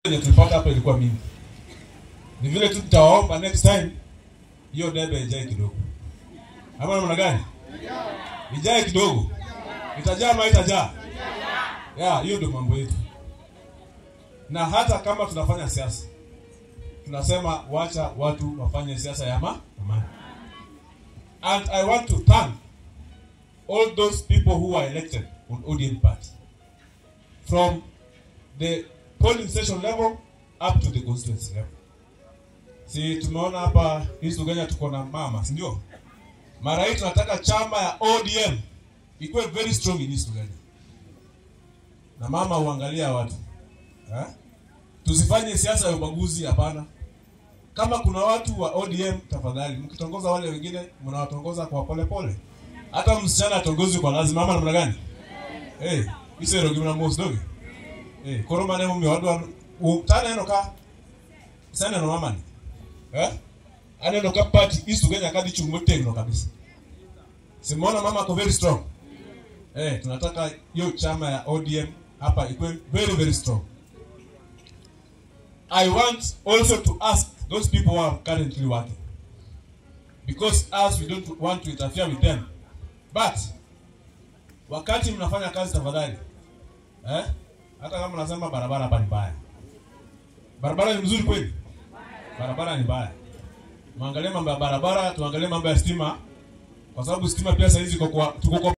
tulipata hapa ilikuwa mingi. Ni vile tu tutawaomba next time hiyo debe ijae kidogo. Ama namna gani? Ijae kidogo. Itajaa ama itajaa? Ya, hiyo ndio mambo yetu. Na hata kama tunafanya siasa, tunasema wacha watu wafanye siasa ya amani. And I want to thank all those people who were elected on ODM party, from the polling station level up to the constituency level. Si tumeona hapa hizi Uganda tuko na mama, si ndio? Mara hii tunataka chama ya ODM ikuwe very strong in East Uganda. Na mama uangalia watu. Tusifanye siasa ya ubaguzi, hapana. Kama kuna watu wa ODM, tafadhali mkitongoza wale wengine mnawatongoza kwa pole pole. Hata msichana atongozi kwa lazima, ama namna gani? Isero gimna most dogi. Koroma ne mumbi wadwa utana enoka. Sana no mama ni. Ane enoka party East Uganda kadi chumoteno kabisa. Simona mama ko very strong. Tunataka hiyo chama ya ODM hapa ikuwe very very strong. I want also to ask those people who are currently working, because as we don't want to interfere with them, but wakati mnafanya kazi tafadhali, hata kama mnasema barabara hapa ni mbaya, barabara ni mzuri kweli? Barabara ni mbaya. Muangalie mambo ya barabara, tuangalie mambo ya stima, kwa sababu stima pia sasa hizi tuko kwa